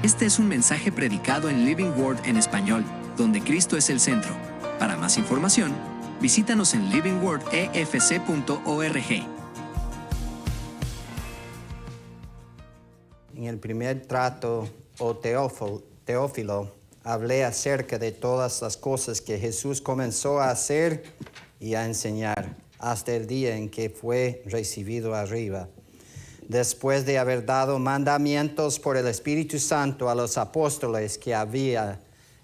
Este es un mensaje predicado en Living Word en español, donde Cristo es el centro. Para más información, visítanos en livingwordefc.org. En el primer trato, Teófilo, hablé acerca de todas las cosas que Jesús comenzó a hacer y a enseñar hasta el día en que fue recibido arriba, después de haber dado mandamientos por el Espíritu Santo a los apóstoles que había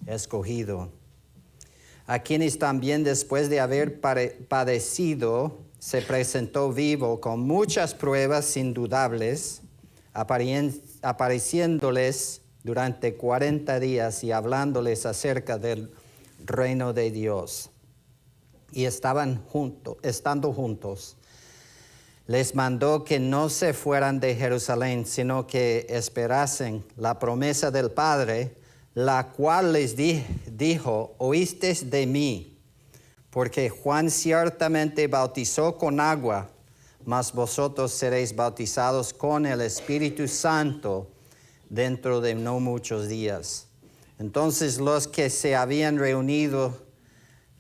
escogido, a quienes también después de haber padecido se presentó vivo con muchas pruebas indudables, apareciéndoles durante 40 días y hablándoles acerca del reino de Dios. Y estando juntos, les mandó que no se fueran de Jerusalén, sino que esperasen la promesa del Padre, la cual les dijo: oísteis de mí, porque Juan ciertamente bautizó con agua, mas vosotros seréis bautizados con el Espíritu Santo dentro de no muchos días. Entonces los que se habían reunido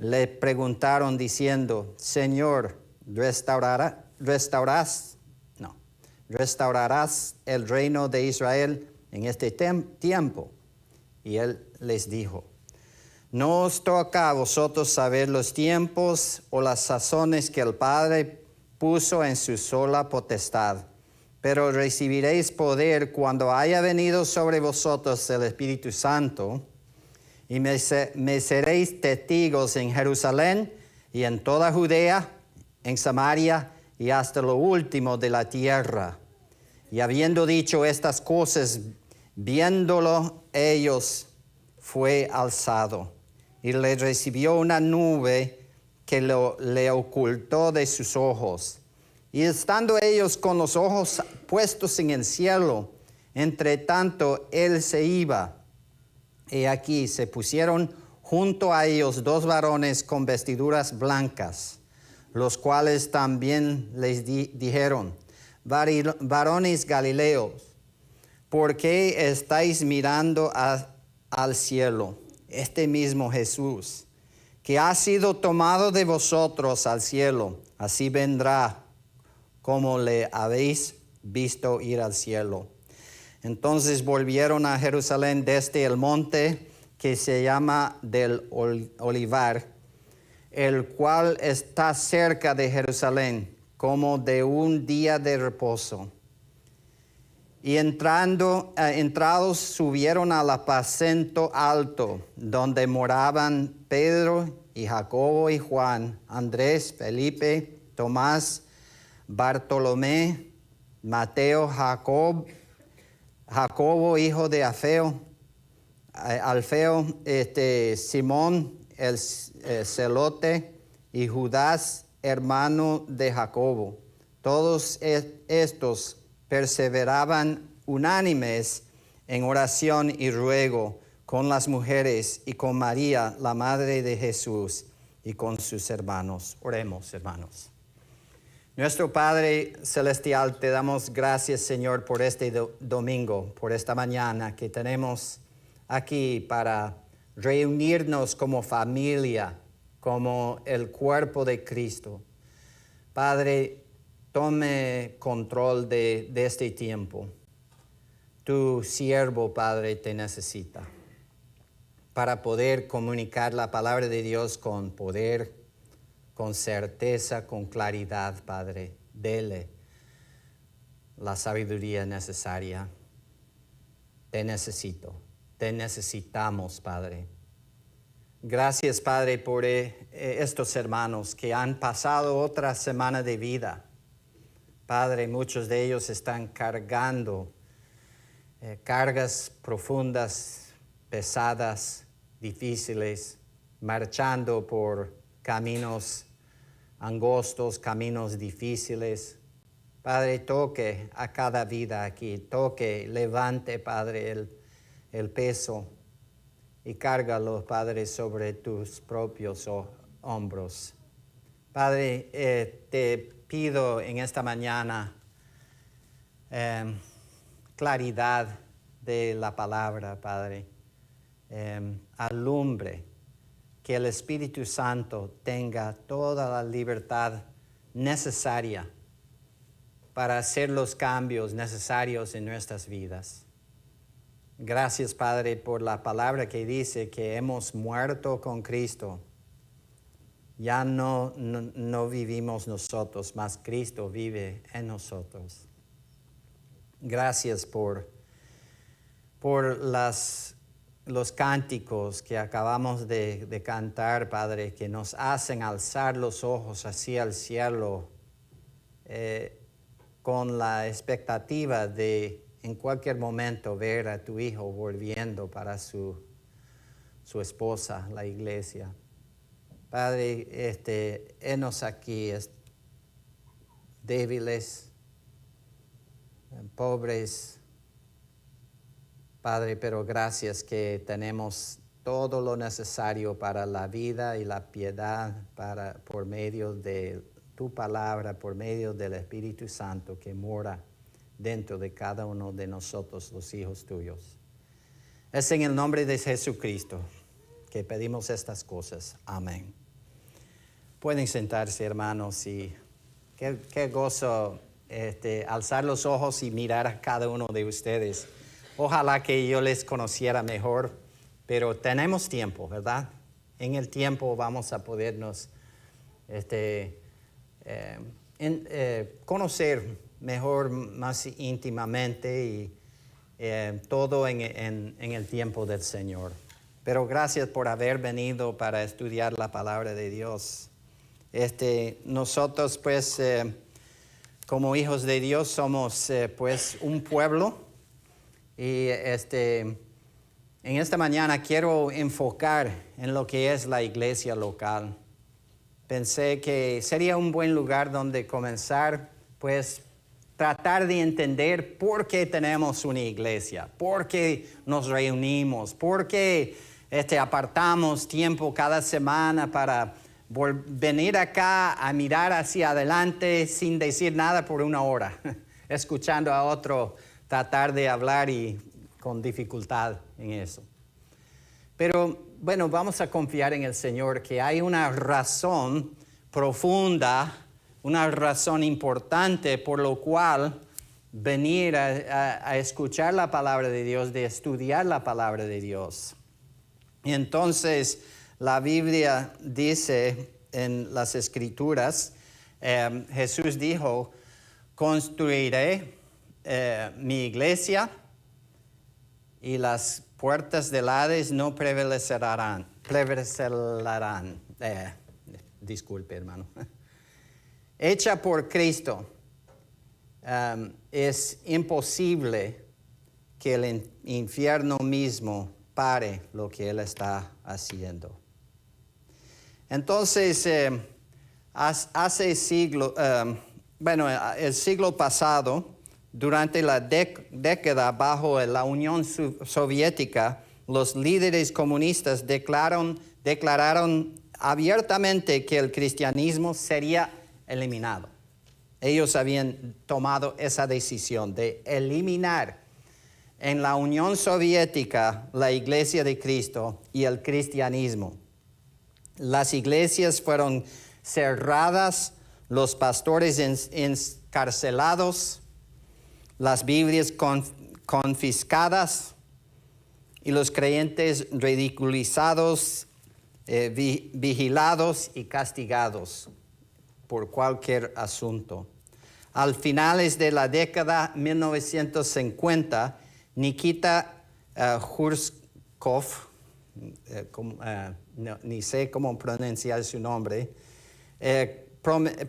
le preguntaron diciendo: Señor, ¿restaurarás el reino de Israel en este tiempo? Y él les dijo: no os toca a vosotros saber los tiempos o las sazones que el Padre puso en su sola potestad, pero recibiréis poder cuando haya venido sobre vosotros el Espíritu Santo, y me seréis testigos en Jerusalén y en toda Judea, en Samaria y hasta lo último de la tierra. Y habiendo dicho estas cosas, viéndolo ellos, fue alzado, y le recibió una nube que le ocultó de sus ojos. Y estando ellos con los ojos puestos en el cielo, entre tanto él se iba, he aquí se pusieron junto a ellos dos varones con vestiduras blancas, los cuales también les dijeron: varones Galileos, ¿por qué estáis mirando al cielo? Este mismo Jesús, que ha sido tomado de vosotros al cielo, así vendrá como le habéis visto ir al cielo. Entonces volvieron a Jerusalén desde el monte que se llama del Olivar, el cual está cerca de Jerusalén, como de un día de reposo. Y entrados subieron al aposento alto, donde moraban Pedro y Jacobo y Juan, Andrés, Felipe, Tomás, Bartolomé, Mateo, Jacobo, hijo de Alfeo, Simón el celote, y Judas, hermano de Jacobo. Todos estos perseveraban unánimes en oración y ruego con las mujeres y con María, la madre de Jesús, y con sus hermanos. Oremos, hermanos. Nuestro Padre Celestial, te damos gracias, Señor, por este domingo, por esta mañana que tenemos aquí para reunirnos como familia, como el cuerpo de Cristo. Padre, tome control de este tiempo. Tu siervo, Padre, te necesita para poder comunicar la palabra de Dios con poder, con certeza, con claridad, Padre. Dele la sabiduría necesaria. Te necesitamos, Padre. Gracias, Padre, por estos hermanos que han pasado otra semana de vida. Padre, muchos de ellos están cargando cargas profundas, pesadas, difíciles, marchando por caminos angostos, caminos difíciles. Padre, toque a cada vida aquí, levante, Padre, el peso y cárgalo, Padre, sobre tus propios hombros. Padre, te pido en esta mañana claridad de la palabra, Padre, alumbre, que el Espíritu Santo tenga toda la libertad necesaria para hacer los cambios necesarios en nuestras vidas. Gracias, Padre, por la palabra que dice que hemos muerto con Cristo. Ya no vivimos nosotros, mas Cristo vive en nosotros. Gracias por los cánticos que acabamos de cantar, Padre, que nos hacen alzar los ojos hacia el cielo con la expectativa de en cualquier momento ver a tu Hijo volviendo para su esposa, la iglesia. Padre, henos aquí débiles, pobres, Padre, pero gracias que tenemos todo lo necesario para la vida y la piedad por medio de tu palabra, por medio del Espíritu Santo que mora dentro de cada uno de nosotros, los hijos tuyos. Es en el nombre de Jesucristo que pedimos estas cosas. Amén. Pueden sentarse, hermanos, y qué gozo alzar los ojos y mirar a cada uno de ustedes. Ojalá que yo les conociera mejor, pero tenemos tiempo, ¿verdad? En el tiempo vamos a podernos conocer mejor, más íntimamente y todo en el tiempo del Señor. Pero gracias por haber venido para estudiar la palabra de Dios. Nosotros pues como hijos de Dios somos pues un pueblo y en esta mañana quiero enfocar en lo que es la iglesia local. Pensé que sería un buen lugar donde comenzar pues tratar de entender por qué tenemos una iglesia, por qué nos reunimos, por qué apartamos tiempo cada semana para venir acá a mirar hacia adelante sin decir nada por una hora, escuchando a otro tratar de hablar y con dificultad en eso. Pero bueno, vamos a confiar en el Señor que hay una razón profunda, una razón importante por lo cual venir a escuchar la palabra de Dios, de estudiar la palabra de Dios. Y entonces la Biblia dice en las Escrituras, Jesús dijo, construiré mi iglesia y las puertas del Hades no prevalecerán. Disculpe, hermano. Hecha por Cristo, es imposible que el infierno mismo pare lo que Él está haciendo. Entonces, hace siglo, el siglo pasado, durante la década bajo la Unión Soviética, los líderes comunistas declararon abiertamente que el cristianismo sería eliminado. Ellos habían tomado esa decisión de eliminar en la Unión Soviética la Iglesia de Cristo y el cristianismo. Las iglesias fueron cerradas, los pastores encarcelados, las Biblias confiscadas y los creyentes ridiculizados, vigilados y castigados por cualquier asunto. Al finales de la década 1950, Nikita Khrushchev, ni sé cómo pronunciar su nombre,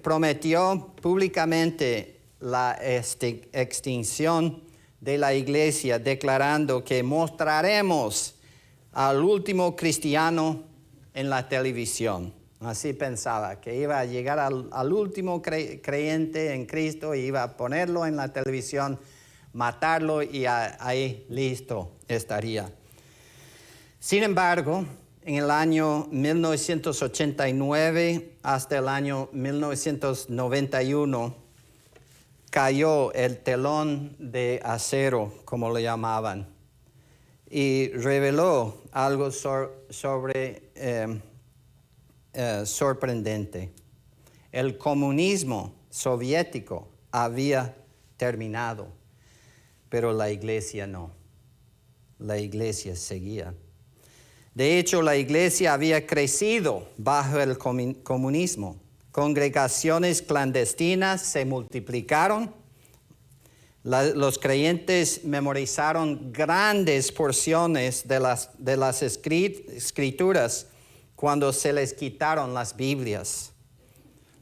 prometió públicamente la extinción de la iglesia, declarando que mostraremos al último cristiano en la televisión. Así pensaba, que iba a llegar al último creyente en Cristo y iba a ponerlo en la televisión, matarlo y ahí listo estaría. Sin embargo, en el año 1989 hasta el año 1991 cayó el telón de acero, como lo llamaban, y reveló algo sorprendente. El comunismo soviético había terminado, pero la iglesia no. La iglesia seguía. De hecho, la iglesia había crecido bajo el comunismo. Congregaciones clandestinas se multiplicaron. Los creyentes memorizaron grandes porciones de las escrituras cuando se les quitaron las Biblias.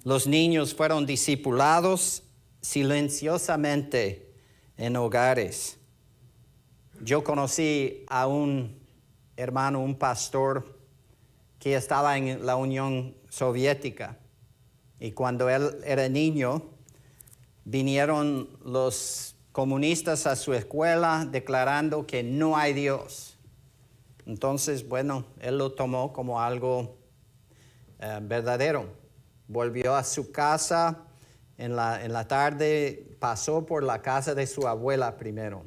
Los niños fueron discipulados silenciosamente en hogares. Yo conocí a un hermano, un pastor que estaba en la Unión Soviética, y cuando él era niño vinieron los comunistas a su escuela declarando que no hay Dios. Entonces, bueno, él lo tomó como algo verdadero. Volvió a su casa en la tarde, pasó por la casa de su abuela primero.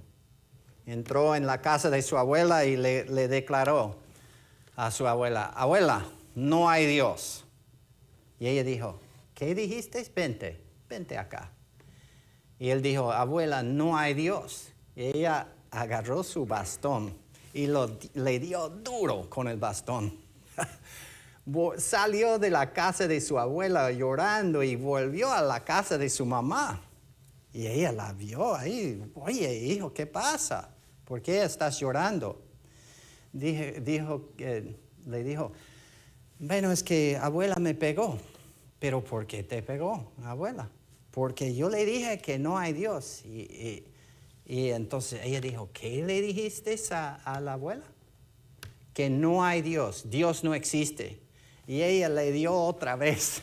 Entró en la casa de su abuela y le declaró a su abuela: abuela, no hay Dios. Y ella dijo: ¿qué dijiste? Vente acá. Y él dijo: abuela, no hay Dios. Y ella agarró su bastón y le dio duro con el bastón. Salió de la casa de su abuela llorando y volvió a la casa de su mamá. Y ella la vio ahí: oye, hijo, ¿qué pasa? ¿Por qué estás llorando? Le dijo: bueno, es que abuela me pegó. ¿Pero por qué te pegó, abuela? Porque yo le dije que no hay Dios. Y entonces ella dijo: ¿qué le dijiste a la abuela? Que no hay Dios, Dios no existe. Y ella le dio otra vez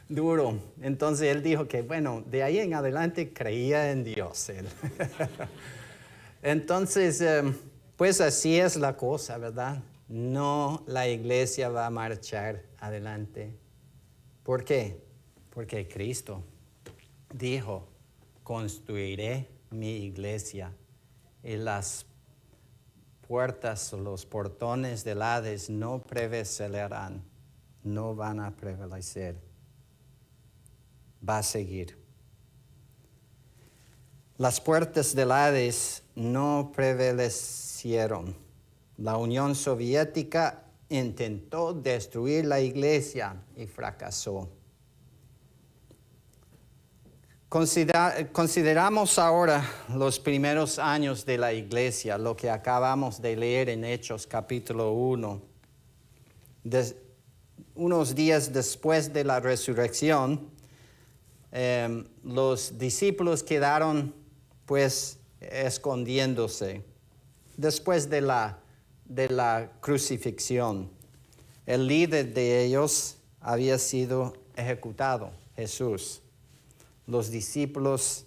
duro. Entonces él dijo que, bueno, de ahí en adelante creía en Dios él. Entonces, pues así es la cosa, ¿verdad? No, la iglesia va a marchar adelante. ¿Por qué? Porque Cristo dijo: construiré mi iglesia y las puertas o los portones del Hades no prevalecerán, no van a prevalecer. Va a seguir. Las puertas del Hades no prevalecieron. La Unión Soviética intentó destruir la iglesia y fracasó. Consideramos ahora los primeros años de la iglesia, lo que acabamos de leer en Hechos capítulo 1. Unos días después de la resurrección, los discípulos quedaron pues escondiéndose después de la crucifixión. El líder de ellos había sido ejecutado, Jesús. Los discípulos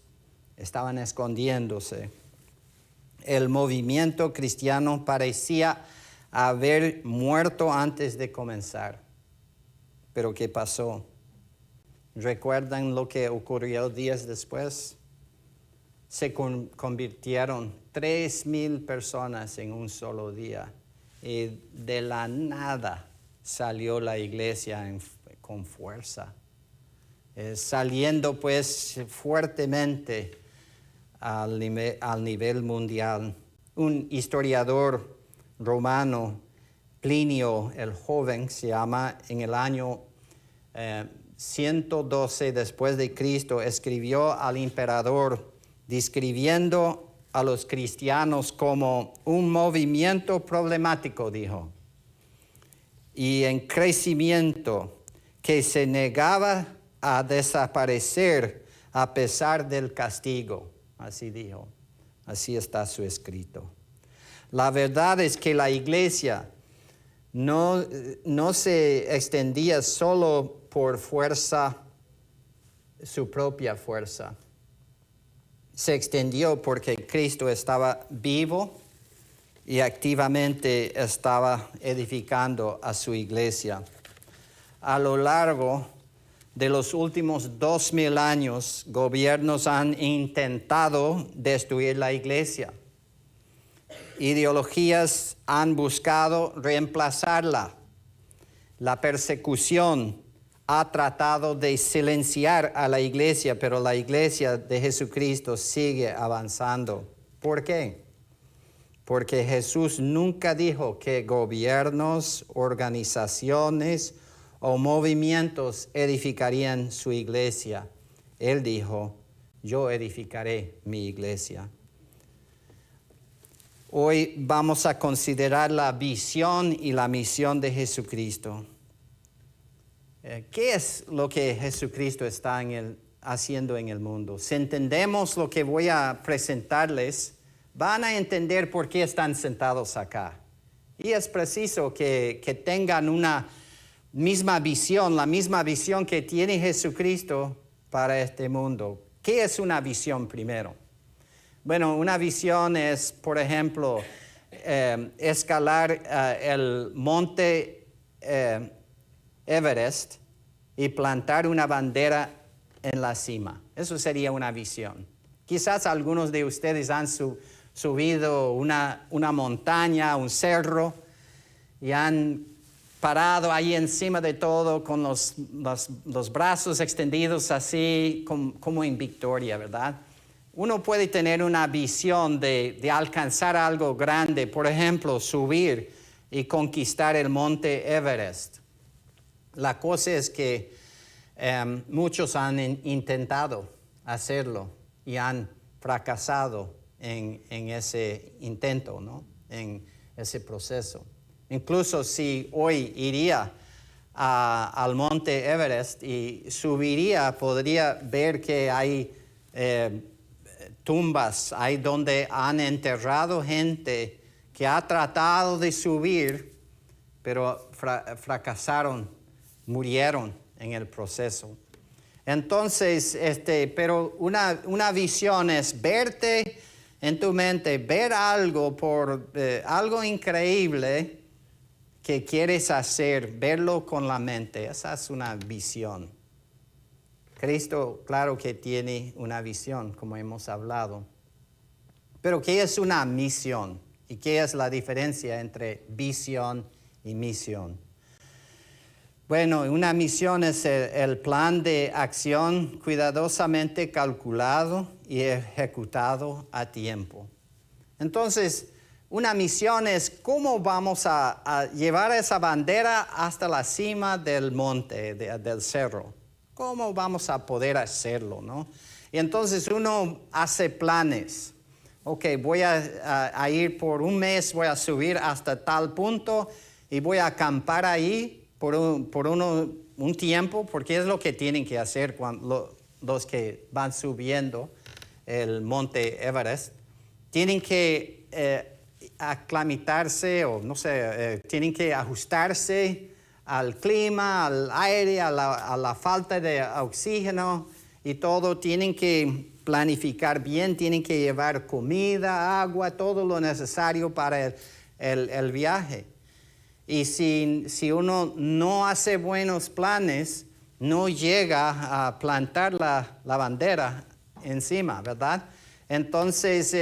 estaban escondiéndose. El movimiento cristiano parecía haber muerto antes de comenzar. Pero ¿qué pasó? ¿Recuerdan lo que ocurrió días después? Se convirtieron 3,000 personas en un solo día. Y de la nada salió la iglesia con fuerza. Saliendo pues fuertemente al nivel mundial. Un historiador romano, Plinio el Joven, se llama, en el año 112 después de Cristo, escribió al emperador describiendo a los cristianos como un movimiento problemático, dijo, y en crecimiento, que se negaba a desaparecer a pesar del castigo. Así dijo. Así está su escrito. La verdad es que la iglesia no se extendía solo por fuerza, su propia fuerza. Se extendió porque Cristo estaba vivo y activamente estaba edificando a su iglesia. A lo largo de los últimos 2,000 años, gobiernos han intentado destruir la iglesia. ideologías han buscado reemplazarla. La persecución ha tratado de silenciar a la iglesia, pero la iglesia de Jesucristo sigue avanzando. ¿Por qué? Porque Jesús nunca dijo que gobiernos, organizaciones o movimientos edificarían su iglesia. Él dijo, yo edificaré mi iglesia. Hoy vamos a considerar la visión y la misión de Jesucristo. ¿Qué es lo que Jesucristo está haciendo en el mundo? Si entendemos lo que voy a presentarles, van a entender por qué están sentados acá. Y es preciso que tengan una misma visión, la misma visión que tiene Jesucristo para este mundo. ¿Qué es una visión primero? Bueno, una visión es, por ejemplo, escalar el monte Everest y plantar una bandera en la cima. Eso sería una visión. Quizás algunos de ustedes han subido una montaña, un cerro, y han parado ahí encima de todo con los brazos extendidos así como en victoria, ¿verdad? Uno puede tener una visión de alcanzar algo grande, por ejemplo, subir y conquistar el monte Everest. La cosa es que muchos han intentado hacerlo y han fracasado en ese intento, ¿no? En ese proceso. Incluso si hoy iría al monte Everest y subiría, podría ver que hay tumbas, ahí donde han enterrado gente que ha tratado de subir, pero fracasaron, murieron en el proceso. Entonces, pero una visión es verte en tu mente, ver algo algo increíble que quieres hacer, verlo con la mente. Esa es una visión. Cristo, claro que tiene una visión, como hemos hablado. Pero ¿qué es una misión? ¿Y qué es la diferencia entre visión y misión? Bueno, una misión es el plan de acción cuidadosamente calculado y ejecutado a tiempo. Entonces, una misión es cómo vamos a llevar esa bandera hasta la cima del monte, del cerro. ¿Cómo vamos a poder hacerlo, no? Y entonces uno hace planes. Ok, voy a ir por un mes, voy a subir hasta tal punto y voy a acampar ahí por un tiempo, porque es lo que tienen que hacer los que van subiendo el monte Everest. Tienen que aclimatarse o no sé, tienen que ajustarse al clima, al aire, a la falta de oxígeno y todo. Tienen que planificar bien, tienen que llevar comida, agua, todo lo necesario para el viaje. Y si uno no hace buenos planes, no llega a plantar la bandera encima, ¿verdad? Entonces,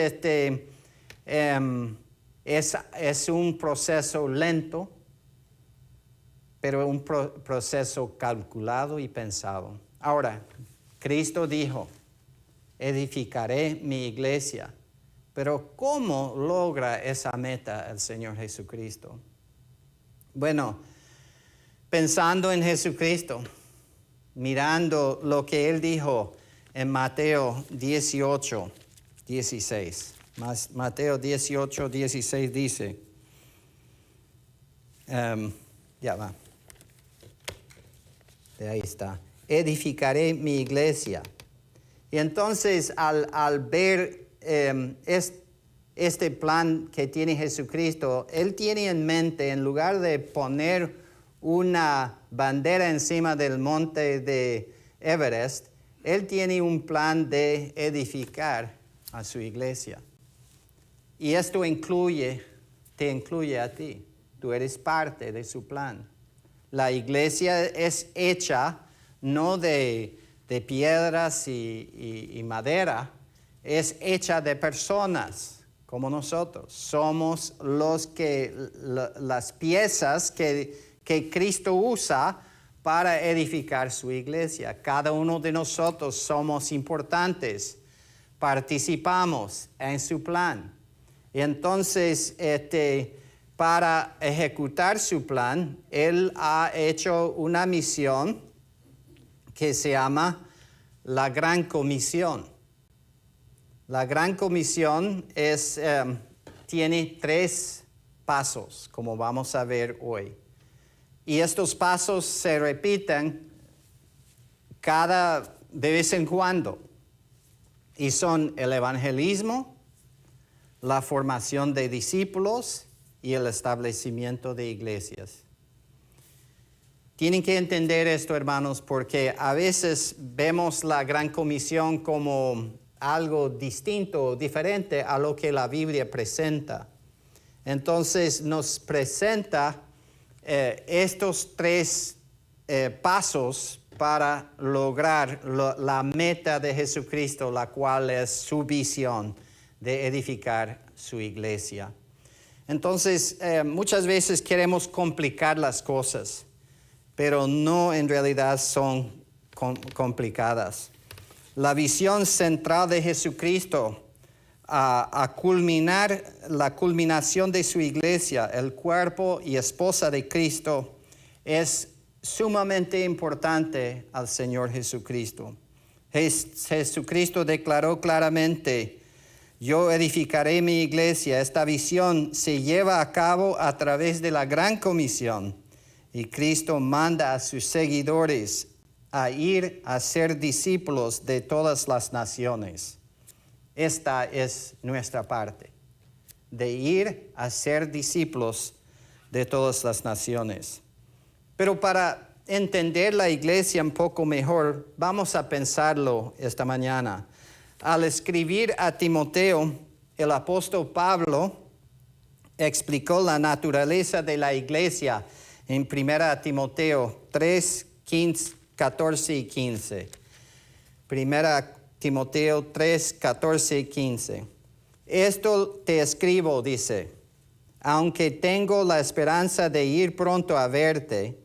es un proceso lento, pero un proceso calculado y pensado. Ahora, Cristo dijo, edificaré mi iglesia. Pero ¿cómo logra esa meta el Señor Jesucristo? Bueno, pensando en Jesucristo, mirando lo que Él dijo en Mateo 18, 16. Mateo 18, 16 dice, ya va. De ahí está. Edificaré mi iglesia. Y entonces al ver este plan que tiene Jesucristo, Él tiene en mente, en lugar de poner una bandera encima del monte de Everest, Él tiene un plan de edificar a su iglesia. Y esto te incluye a ti. Tú eres parte de su plan. La iglesia es hecha no de piedras y madera, es hecha de personas como nosotros. Somos las piezas que Cristo usa para edificar su iglesia. Cada uno de nosotros somos importantes, participamos en su plan. Y entonces, para ejecutar su plan, Él ha hecho una misión que se llama la Gran Comisión. La Gran Comisión tiene 3 pasos, como vamos a ver hoy. Y estos pasos se repiten de vez en cuando. Y son el evangelismo, la formación de discípulos y el establecimiento de iglesias. Tienen que entender esto, hermanos, porque a veces vemos la Gran Comisión como algo distinto, diferente a lo que la Biblia presenta. Entonces nos presenta estos 3 pasos para lograr la meta de Jesucristo, la cual es su visión de edificar su iglesia. Entonces, muchas veces queremos complicar las cosas, pero no en realidad son complicadas. La visión central de Jesucristo a culminar la culminación de su iglesia, el cuerpo y esposa de Cristo, es sumamente importante al Señor Jesucristo. Jesucristo declaró claramente: yo edificaré mi iglesia. Esta visión se lleva a cabo a través de la Gran Comisión, y Cristo manda a sus seguidores a ir a ser discípulos de todas las naciones. Esta es nuestra parte, de ir a ser discípulos de todas las naciones. Pero para entender la iglesia un poco mejor, vamos a pensarlo esta mañana. Al escribir a Timoteo, el apóstol Pablo explicó la naturaleza de la iglesia en 1 Timoteo 3, 14 y 15. 1 Timoteo 3, 14 y 15. Esto te escribo, dice, aunque tengo la esperanza de ir pronto a verte,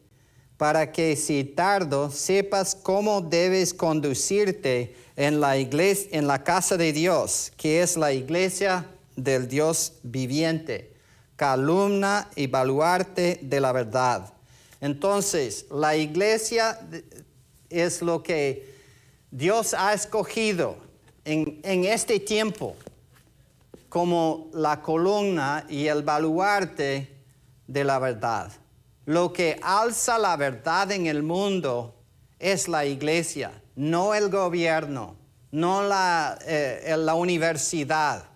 para que si tardo sepas cómo debes conducirte en la iglesia, en la casa de Dios, que es la iglesia del Dios viviente, columna y baluarte de la verdad. Entonces, la iglesia es lo que Dios ha escogido en este tiempo como la columna y el baluarte de la verdad. Lo que alza la verdad en el mundo es la iglesia, no el gobierno, no la universidad,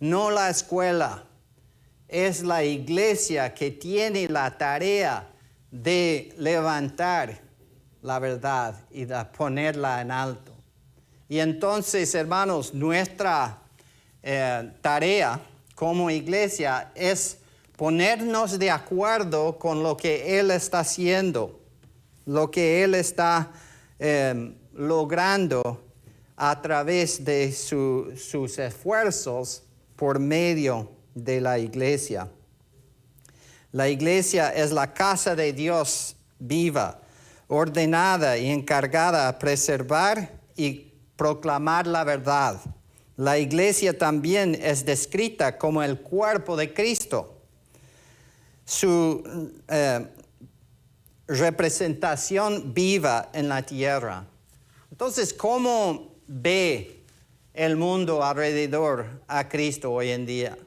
no la escuela. Es la iglesia que tiene la tarea de levantar la verdad y de ponerla en alto. Y entonces, hermanos, nuestra tarea como iglesia es ponernos de acuerdo con lo que Él está haciendo, lo que Él está logrando a través de sus esfuerzos por medio de la iglesia. La iglesia es la casa de Dios viva, ordenada y encargada a preservar y proclamar la verdad. La iglesia también es descrita como el cuerpo de Cristo. Su representación viva en la tierra. Entonces, ¿cómo ve el mundo alrededor a Cristo hoy en día?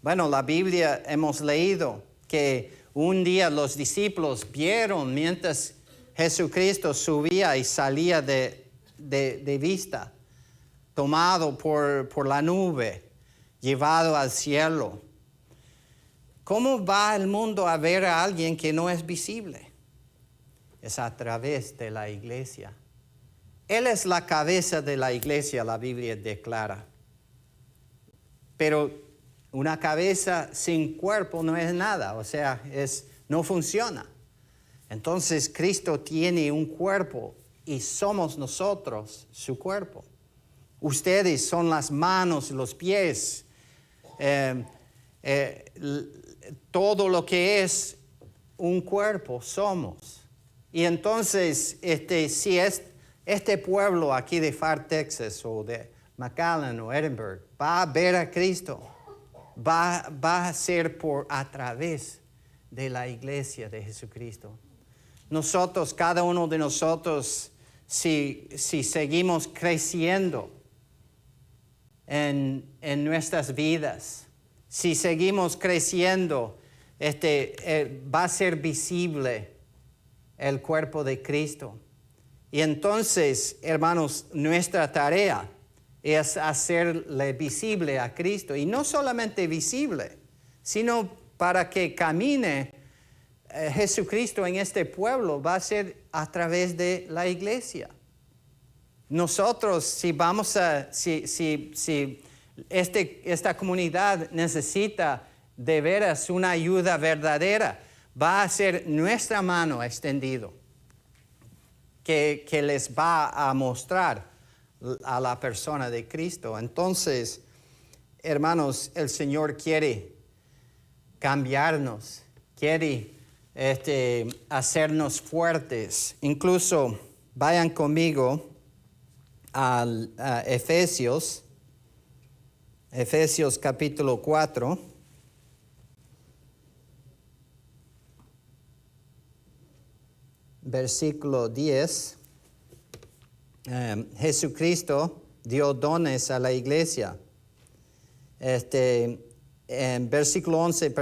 Bueno, la Biblia hemos leído que un día los discípulos vieron mientras Jesucristo subía y salía de vista, tomado por la nube, llevado al cielo. ¿Cómo va el mundo a ver a alguien que no es visible? Es a través de la iglesia. Él es la cabeza de la iglesia, la Biblia declara. Pero una cabeza sin cuerpo no es nada, o sea, no funciona. Entonces Cristo tiene un cuerpo y somos nosotros su cuerpo. Ustedes son las manos, los pies, eh, todo lo que es un cuerpo somos. Y entonces, si este pueblo aquí de Far, Texas, o de McAllen o Edinburgh, va a ver a Cristo, va a ser a través de la iglesia de Jesucristo. Nosotros, cada uno de nosotros, si seguimos creciendo en nuestras vidas, si seguimos creciendo, va a ser visible el cuerpo de Cristo. Y entonces, hermanos, nuestra tarea es hacerle visible a Cristo. Y no solamente visible, sino para que camine Jesucristo en este pueblo, va a ser a través de la iglesia. Nosotros, si esta comunidad necesita de veras una ayuda verdadera, va a ser nuestra mano extendido que les va a mostrar a la persona de Cristo. Entonces, hermanos, el Señor quiere cambiarnos, quiere hacernos fuertes. Incluso vayan conmigo a Efesios capítulo 4. Versículo 10. Jesucristo dio dones a la iglesia. En versículo 11,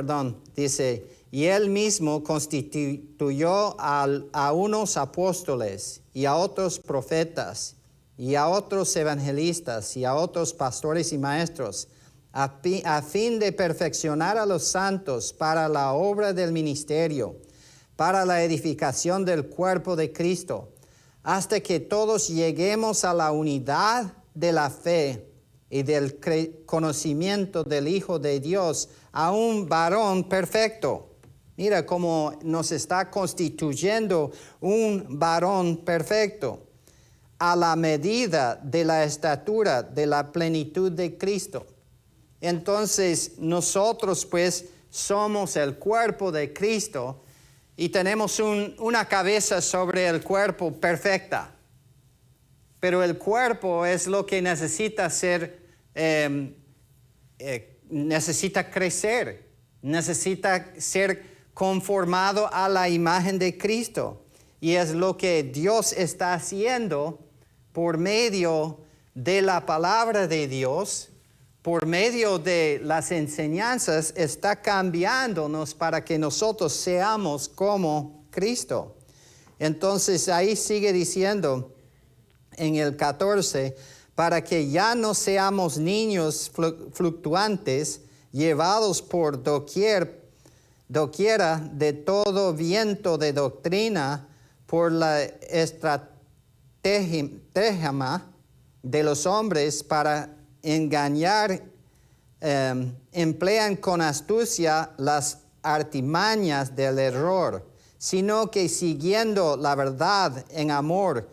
dice, y él mismo constituyó a unos apóstoles y a otros profetas y a otros evangelistas y a otros pastores y maestros, a fin de perfeccionar a los santos para la obra del ministerio, para la edificación del cuerpo de Cristo, hasta que todos lleguemos a la unidad de la fe y del conocimiento del Hijo de Dios, a un varón perfecto. Mira cómo nos está constituyendo un varón perfecto, a la medida de la estatura de la plenitud de Cristo. Entonces nosotros pues somos el cuerpo de Cristo y tenemos una cabeza sobre el cuerpo perfecta. Pero el cuerpo es lo que necesita necesita crecer, necesita ser conformado a la imagen de Cristo. Y es lo que Dios está haciendo por medio de la palabra de Dios, por medio de las enseñanzas, está cambiándonos para que nosotros seamos como Cristo. Entonces ahí sigue diciendo en el 14, para que ya no seamos niños fluctuantes, llevados por doquiera de todo viento de doctrina, por la estratagema de los hombres para engañar, emplean con astucia las artimañas del error, sino que siguiendo la verdad en amor,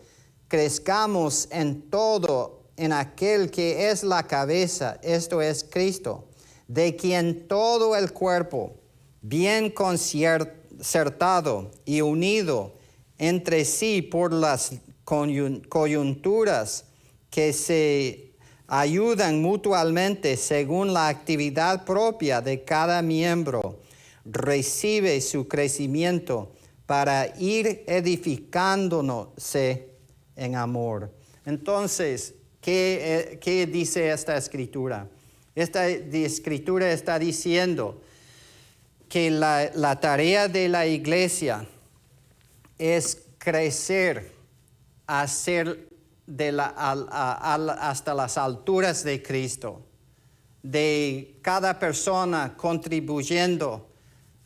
crezcamos en todo en aquel que es la cabeza, esto es Cristo, de quien todo el cuerpo, bien concertado y unido entre sí por las coyunturas que se ayudan mutuamente según la actividad propia de cada miembro, recibe su crecimiento para ir edificándose en amor. Entonces, ¿qué dice esta escritura? Esta escritura está diciendo que la tarea de la iglesia es crecer a ser hasta las alturas de Cristo, de cada persona contribuyendo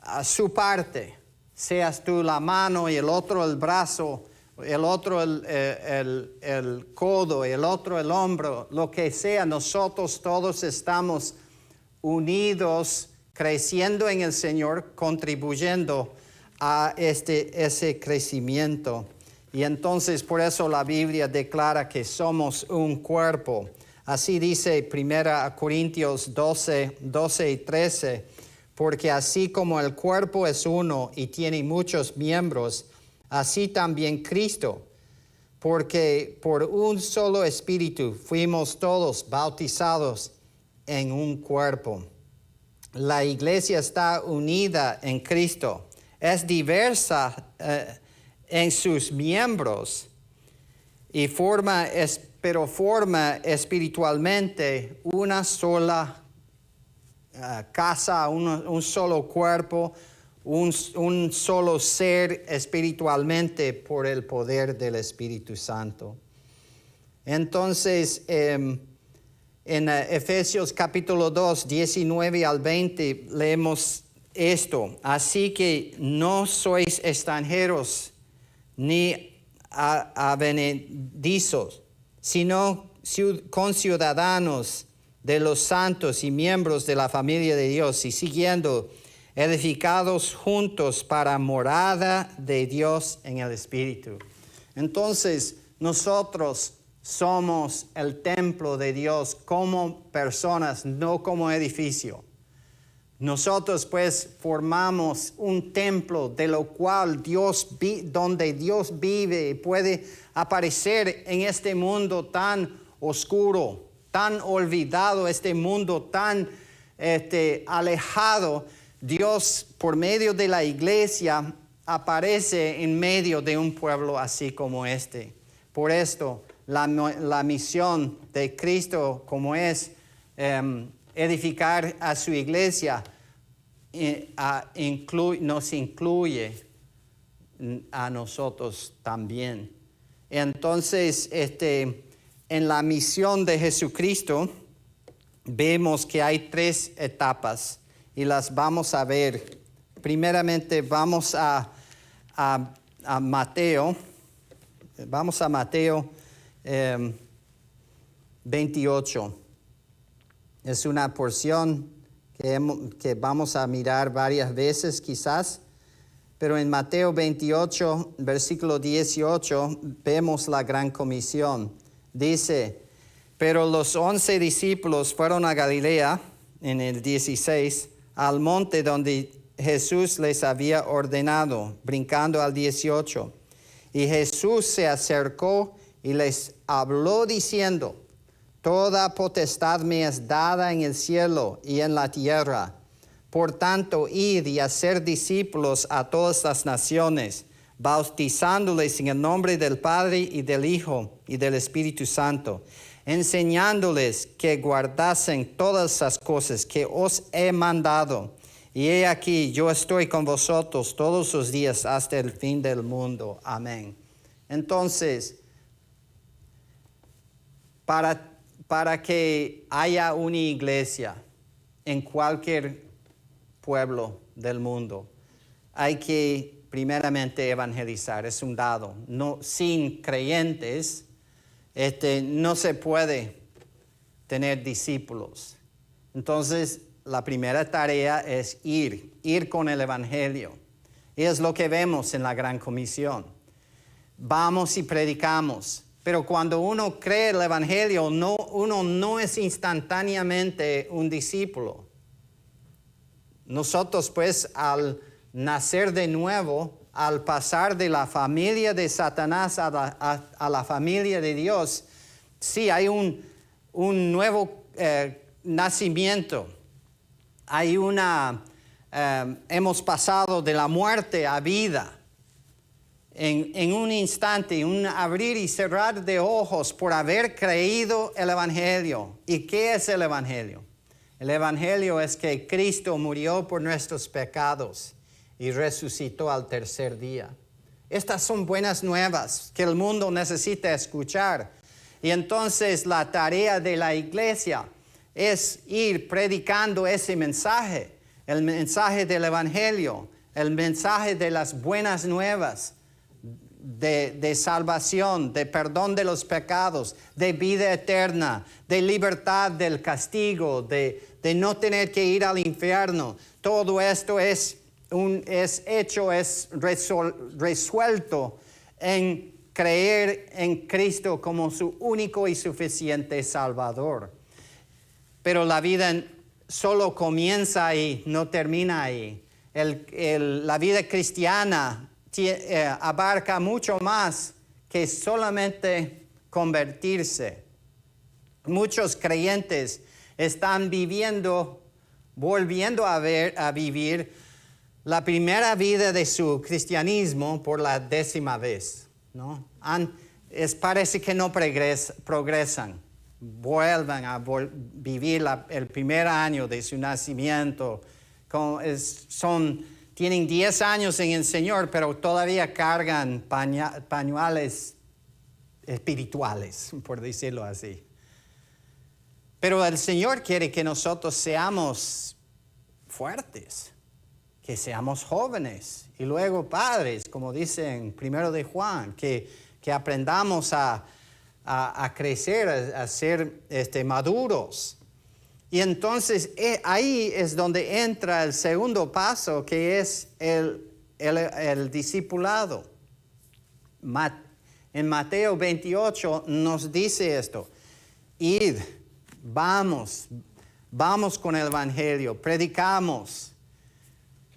a su parte, seas tú la mano y el otro el brazo, el otro el codo, el otro el hombro, lo que sea, nosotros todos estamos unidos, creciendo en el Señor, contribuyendo a ese crecimiento. Y entonces por eso la Biblia declara que somos un cuerpo, Así dice 1 Corintios 12 y 13, porque así como el cuerpo es uno y tiene muchos miembros, así también Cristo, porque por un solo espíritu fuimos todos bautizados en un cuerpo. La iglesia está unida en Cristo, es diversa en sus miembros y pero forma espiritualmente una sola casa, un solo cuerpo, un solo ser espiritualmente por el poder del Espíritu Santo. Entonces, en Efesios capítulo 2, 19 al 20, leemos esto. Así que no sois extranjeros ni advenedizos, sino conciudadanos de los santos y miembros de la familia de Dios, y siguiendo, edificados juntos para morada de Dios en el Espíritu. Entonces, nosotros somos el templo de Dios como personas, no como edificio. Nosotros pues formamos un templo de lo cual donde Dios vive y puede aparecer en este mundo tan oscuro, tan olvidado, este mundo tan alejado. Dios, por medio de la iglesia, aparece en medio de un pueblo así como este. Por esto, la misión de Cristo, como es edificar a su iglesia, nos incluye a nosotros también. Entonces, en la misión de Jesucristo, vemos que hay 3 etapas y las vamos a ver. Primeramente, vamos a Mateo. Vamos a Mateo 28. Es una porción que vamos a mirar varias veces quizás, pero en Mateo 28, versículo 18, vemos la gran comisión. Dice, pero los 11 discípulos fueron a Galilea, en el 16, al monte donde Jesús les había ordenado, brincando al 18. Y Jesús se acercó y les habló diciendo, toda potestad me es dada en el cielo y en la tierra. Por tanto, id y hacer discípulos a todas las naciones, bautizándoles en el nombre del Padre y del Hijo y del Espíritu Santo, enseñándoles que guardasen todas las cosas que os he mandado. Y he aquí, yo estoy con vosotros todos los días hasta el fin del mundo. Amén. Entonces, para que haya una iglesia en cualquier pueblo del mundo, hay que primeramente evangelizar, es un dado. No, sin creyentes, no se puede tener discípulos. Entonces, la primera tarea es ir con el evangelio. Y es lo que vemos en la Gran Comisión. Vamos y predicamos. Pero cuando uno cree el evangelio, uno no es instantáneamente un discípulo. Nosotros pues al nacer de nuevo, al pasar de la familia de Satanás a la familia de Dios, sí hay un nuevo nacimiento. Hay hemos pasado de la muerte a vida. En un instante, un abrir y cerrar de ojos por haber creído el evangelio. ¿Y qué es el evangelio? El evangelio es que Cristo murió por nuestros pecados y resucitó al tercer día. Estas son buenas nuevas que el mundo necesita escuchar. Y entonces la tarea de la iglesia es ir predicando ese mensaje, el mensaje del evangelio, el mensaje de las buenas nuevas, de salvación, de perdón de los pecados, de vida eterna, de libertad del castigo, de no tener que ir al infierno. Todo esto es resuelto en creer en Cristo como su único y suficiente Salvador. Pero la vida solo comienza ahí, no termina ahí. La vida cristiana abarca mucho más que solamente convertirse. Muchos creyentes están volviendo a vivir la primera vida de su cristianismo por la 10ª vez, ¿no? Parece que no progresan. Vuelven a vivir el primer año de su nacimiento. Tienen 10 años en el Señor, pero todavía cargan pañuelos espirituales, por decirlo así. Pero el Señor quiere que nosotros seamos fuertes, que seamos jóvenes y luego padres, como dice en 1 de Juan, que aprendamos a crecer, a ser maduros. Y entonces ahí es donde entra el segundo paso, que es el discipulado. En Mateo 28 nos dice esto: id, vamos con el Evangelio, predicamos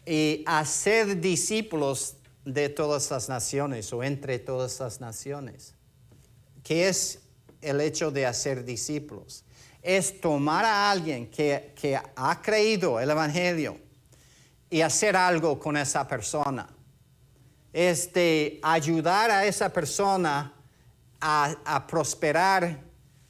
y hacer discípulos de todas las naciones o entre todas las naciones. ¿Qué es el hecho de hacer discípulos? Es tomar a alguien que ha creído el Evangelio y hacer algo con esa persona. Es de ayudar a esa persona a prosperar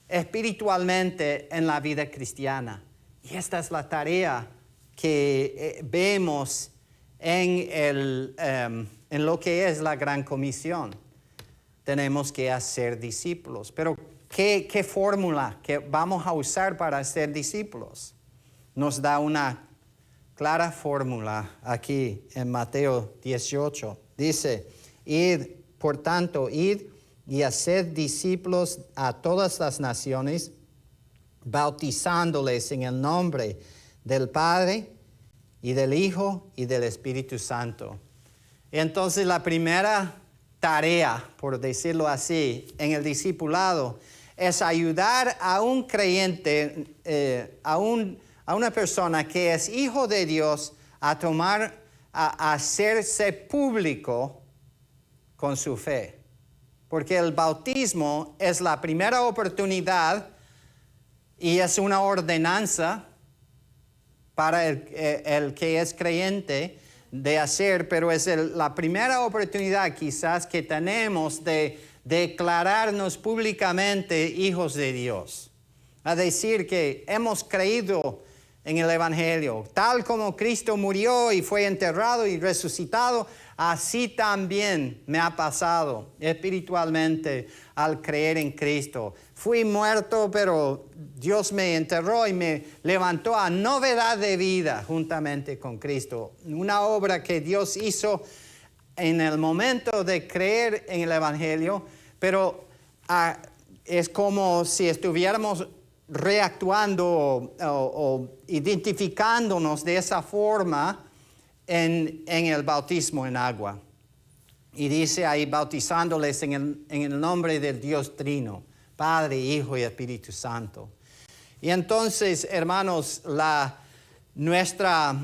espiritualmente en la vida cristiana. Y esta es la tarea que vemos en lo que es la Gran Comisión. Tenemos que hacer discípulos. Pero ¿qué fórmula que vamos a usar para hacer discípulos? Nos da una clara fórmula aquí en Mateo 18. Dice: por tanto, id y haced discípulos a todas las naciones, bautizándoles en el nombre del Padre y del Hijo y del Espíritu Santo. Entonces la primera tarea, por decirlo así, en el discipulado es ayudar a un creyente, a una persona que es hijo de Dios, a hacerse público con su fe. Porque el bautismo es la primera oportunidad y es una ordenanza para el que es creyente de hacer, pero es la primera oportunidad quizás que tenemos de declararnos públicamente hijos de Dios. A decir que hemos creído en el Evangelio. Tal como Cristo murió y fue enterrado y resucitado, así también me ha pasado espiritualmente al creer en Cristo. Fui muerto, pero Dios me enterró y me levantó a novedad de vida juntamente con Cristo. Una obra que Dios hizo en el momento de creer en el Evangelio, pero es como si estuviéramos reactuando o identificándonos de esa forma en el bautismo en agua. Y dice ahí, bautizándoles en el nombre del Dios Trino, Padre, Hijo y Espíritu Santo. Y entonces, hermanos, nuestra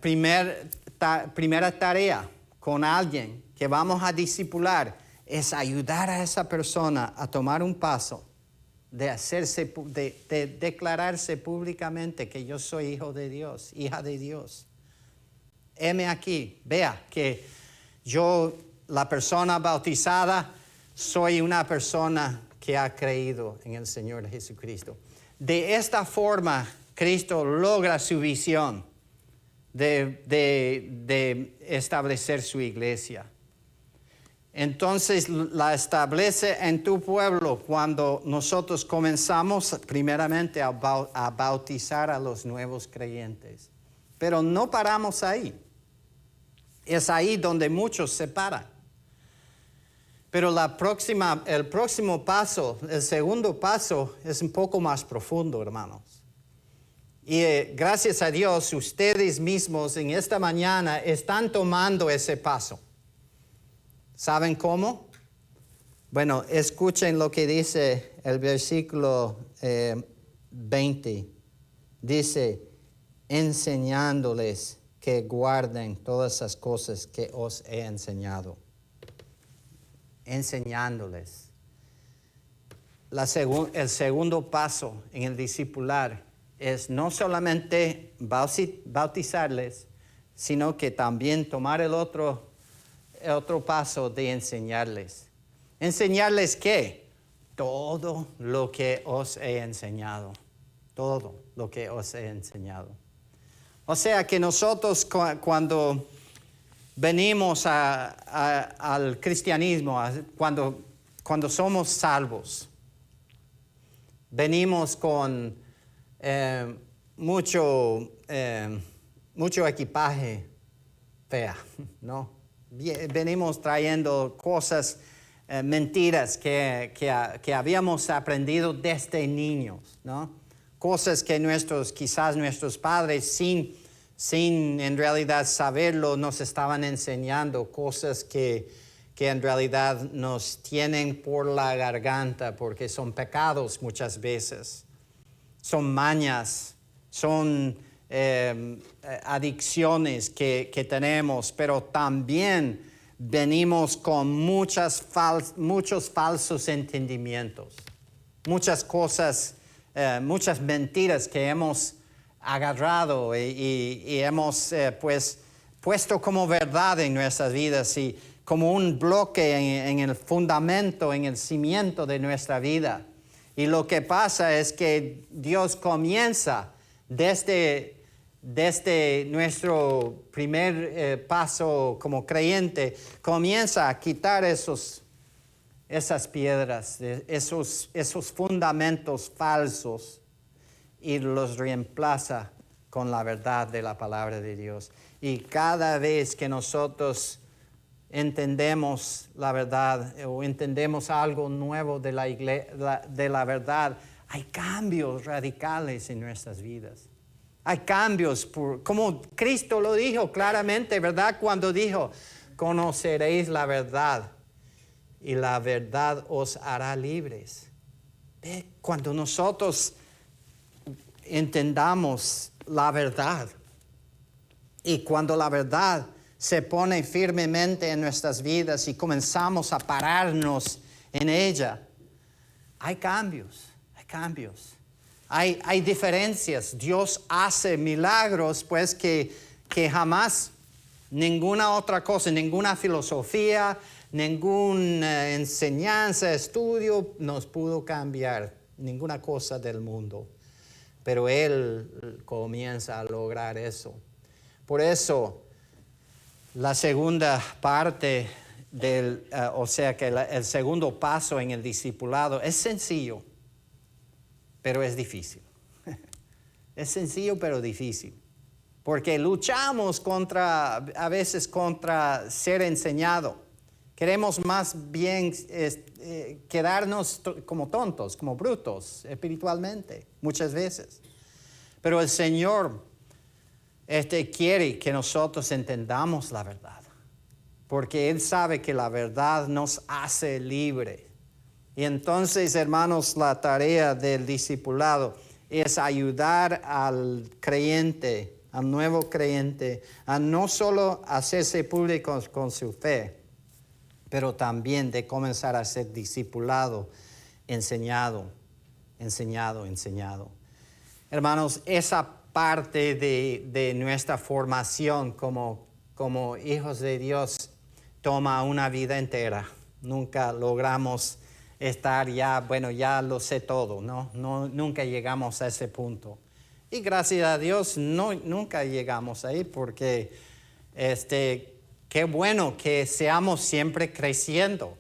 primera tarea con alguien que vamos a discipular es ayudar a esa persona a tomar un paso de declararse públicamente que yo soy hijo de Dios, hija de Dios. Heme aquí, vea que yo, la persona bautizada, soy una persona que ha creído en el Señor Jesucristo. De esta forma, Cristo logra su visión de establecer su iglesia. Entonces la establece en tu pueblo cuando nosotros comenzamos primeramente a bautizar a los nuevos creyentes. Pero no paramos ahí. Es ahí donde muchos se paran. Pero el próximo paso, el segundo paso, es un poco más profundo, hermanos. Y gracias a Dios, ustedes mismos en esta mañana están tomando ese paso. ¿Saben cómo? Bueno, escuchen lo que dice el versículo 20. Dice, enseñándoles que guarden todas esas cosas que os he enseñado. Enseñándoles. El segundo paso en el discipular es no solamente bautizarles, sino que también tomar el otro paso de enseñarles. ¿Enseñarles qué? Todo lo que os he enseñado. Todo lo que os he enseñado. O sea que nosotros cuando venimos al cristianismo, cuando somos salvos, venimos con mucho equipaje fea, ¿no? Venimos trayendo cosas, mentiras que habíamos aprendido desde niños, ¿no? Cosas que quizás nuestros padres, sin en realidad saberlo, nos estaban enseñando, cosas que en realidad nos tienen por la garganta, porque son pecados muchas veces, son mañas, son adicciones que tenemos, pero también venimos con muchos falsos entendimientos, muchas cosas, muchas mentiras que hemos agarrado y hemos puesto como verdad en nuestras vidas y como un bloque en el fundamento, en el cimiento de nuestra vida. Y lo que pasa es que Dios comienza desde nuestro primer paso como creyente, comienza a quitar esas piedras, esos fundamentos falsos y los reemplaza con la verdad de la palabra de Dios. Y cada vez que nosotros entendemos la verdad o entendemos algo nuevo de la verdad, hay cambios radicales en nuestras vidas. Hay cambios, como Cristo lo dijo claramente, ¿verdad? Cuando dijo, conoceréis la verdad y la verdad os hará libres. Cuando nosotros entendamos la verdad y cuando la verdad se pone firmemente en nuestras vidas y comenzamos a pararnos en ella, hay cambios. Hay diferencias. Dios hace milagros, pues, que jamás ninguna otra cosa, ninguna filosofía, ninguna enseñanza, estudio nos pudo cambiar, ninguna cosa del mundo. Pero Él comienza a lograr eso. Por eso, la segunda parte o sea que el segundo paso en el discipulado es sencillo, pero es difícil. Es sencillo, pero difícil. Porque luchamos a veces contra ser enseñado. Queremos más bien quedarnos como tontos, como brutos espiritualmente, muchas veces. Pero el Señor quiere que nosotros entendamos la verdad, porque Él sabe que la verdad nos hace libre. Y entonces, hermanos, la tarea del discipulado es ayudar al creyente, al nuevo creyente, a no solo hacerse públicos con su fe, pero también de comenzar a ser discipulado, enseñado. Hermanos, esa parte de nuestra formación como hijos de Dios toma una vida entera. Nunca logramos estar ya lo sé todo, ¿no? Nunca llegamos a ese punto. Y gracias a Dios nunca llegamos ahí porque qué bueno que seamos siempre creciendo.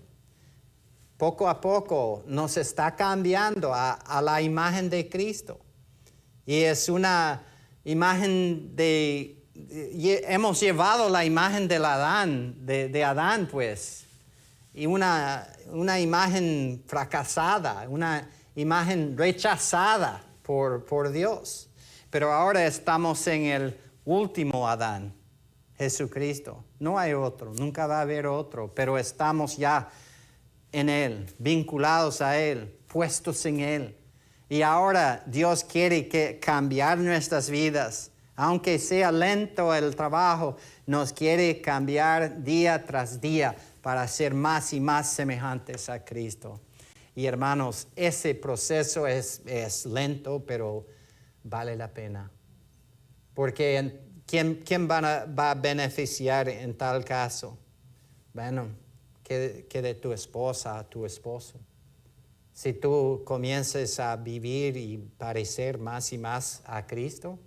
Poco a poco nos está cambiando a la imagen de Cristo. Y es una imagen hemos llevado la imagen de Adán, pues. Y una imagen fracasada, una imagen rechazada por Dios. Pero ahora estamos en el último Adán, Jesucristo. No hay otro, nunca va a haber otro, pero estamos ya en Él, vinculados a Él, puestos en Él. Y ahora Dios quiere cambiar nuestras vidas. Aunque sea lento el trabajo, nos quiere cambiar día tras día para ser más y más semejantes a Cristo. Y hermanos, ese proceso es lento, pero vale la pena. Porque ¿quién va a beneficiar en tal caso? Bueno, que de tu esposa a tu esposo. Si tú comienzas a vivir y parecer más y más a Cristo,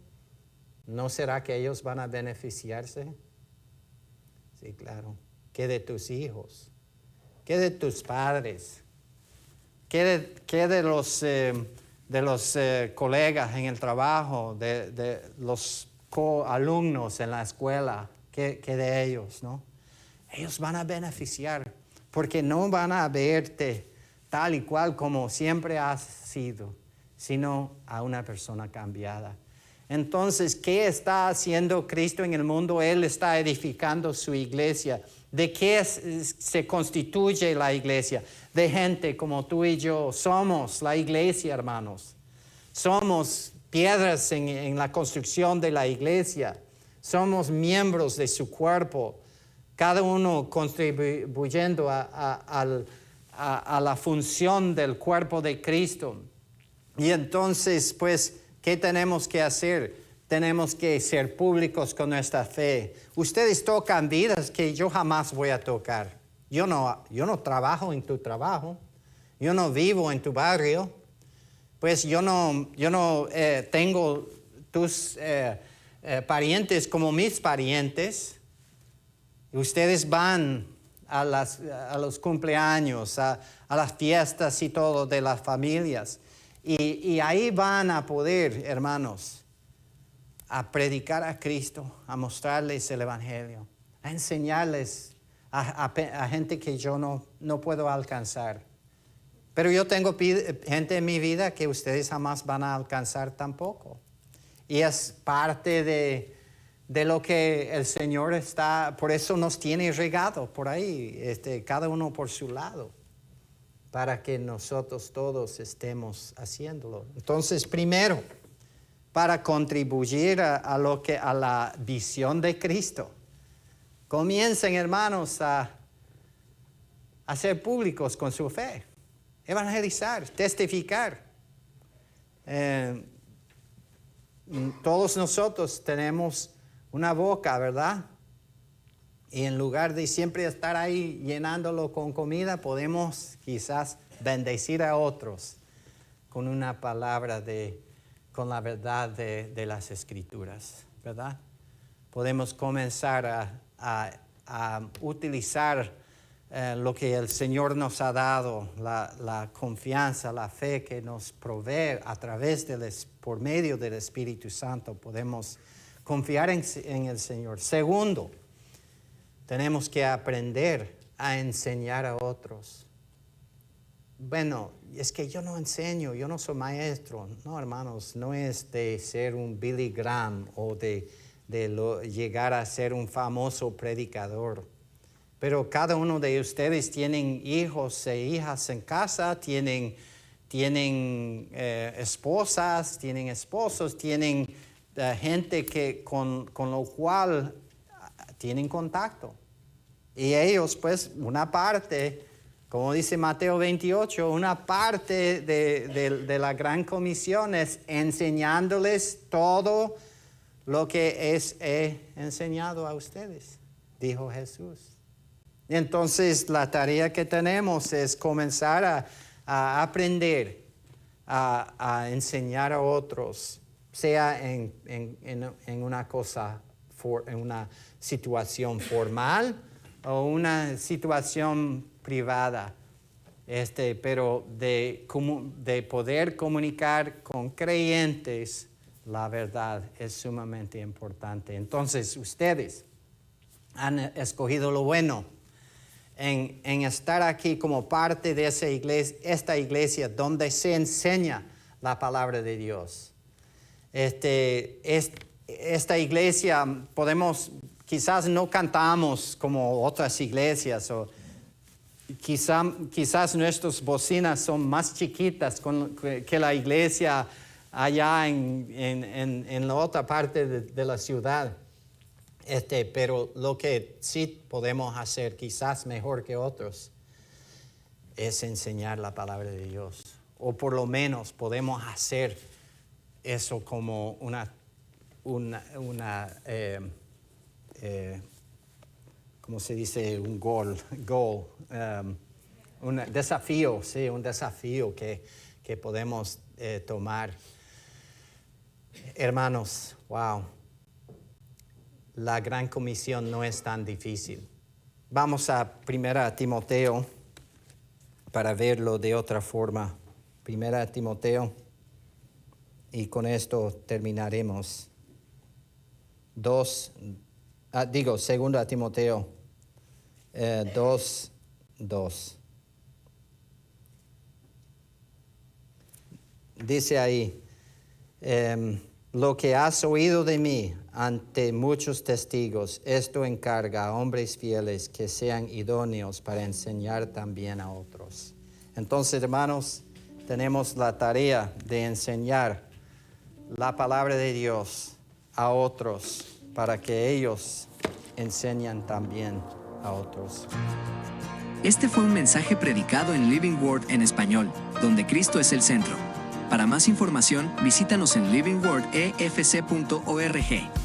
¿no será que ellos van a beneficiarse? Sí, claro. ¿Qué de tus hijos? ¿Qué de tus padres? ¿Qué de los colegas en el trabajo, de los coalumnos en la escuela? ¿Qué de ellos, no? Ellos van a beneficiar porque no van a verte tal y cual como siempre has sido, sino a una persona cambiada. Entonces, ¿qué está haciendo Cristo en el mundo? Él está edificando su iglesia. ¿De qué se constituye la iglesia? De gente como tú y yo. Somos la iglesia, hermanos. Somos piedras en la construcción de la iglesia. Somos miembros de su cuerpo. Cada uno contribuyendo a la función del cuerpo de Cristo. Y entonces, pues, ¿qué tenemos que hacer? Tenemos que ser públicos con nuestra fe. Ustedes tocan vidas que yo jamás voy a tocar. Yo no trabajo en tu trabajo. Yo no vivo en tu barrio. Pues yo no tengo tus parientes como mis parientes. Ustedes van a los cumpleaños, a las fiestas y todo de las familias. Y ahí van a poder, hermanos, a predicar a Cristo, a mostrarles el Evangelio, a enseñarles a gente que yo no puedo alcanzar. Pero yo tengo gente en mi vida que ustedes jamás van a alcanzar tampoco. Y es parte de lo que el Señor por eso nos tiene regado por ahí, cada uno por su lado, para que nosotros todos estemos haciéndolo. Entonces, primero, para contribuir a la visión de Cristo, comiencen, hermanos, a ser públicos con su fe, evangelizar, testificar. Todos nosotros tenemos una boca, ¿verdad? Y en lugar de siempre estar ahí llenándolo con comida, podemos quizás bendecir a otros con una palabra con la verdad de las Escrituras, ¿verdad? Podemos comenzar a utilizar lo que el Señor nos ha dado, la confianza, la fe que nos provee a través por medio del Espíritu Santo. Podemos confiar en el Señor. Segundo, tenemos que aprender a enseñar a otros. Bueno, es que yo no enseño, yo no soy maestro. No, hermanos, no es de ser un Billy Graham o de llegar a ser un famoso predicador. Pero cada uno de ustedes tienen hijos e hijas en casa, tienen esposas, tienen esposos, tienen gente con lo cual tienen contacto. Y ellos, pues, una parte, como dice Mateo 28, una parte de la gran comisión es enseñándoles todo lo que he enseñado a ustedes, dijo Jesús. Y entonces la tarea que tenemos es comenzar a aprender, a enseñar a otros, sea en una cosa, en una situación formal o una situación privada, pero de poder comunicar con creyentes la verdad es sumamente importante. Entonces, ustedes han escogido lo bueno en estar aquí como parte de esta iglesia donde se enseña la palabra de Dios. Esta iglesia quizás no cantamos como otras iglesias, quizás nuestras bocinas son más chiquitas que la iglesia allá en la otra parte de la ciudad. Pero lo que sí podemos hacer, quizás mejor que otros, es enseñar la palabra de Dios. O por lo menos podemos hacer eso como una ¿cómo se dice? Un goal, un desafío, sí, un desafío que podemos tomar. Hermanos, wow, la gran comisión no es tan difícil. Vamos a 1 Timoteo para verlo de otra forma. 1 Timoteo, y con esto terminaremos. 2 Timoteo 2:2. Dice ahí, lo que has oído de mí ante muchos testigos, esto encarga a hombres fieles que sean idóneos para enseñar también a otros. Entonces, hermanos, tenemos la tarea de enseñar la palabra de Dios a otros para que ellos enseñen también a otros. Este fue un mensaje predicado en Living Word en español, donde Cristo es el centro. Para más información, visítanos en livingwordefc.org.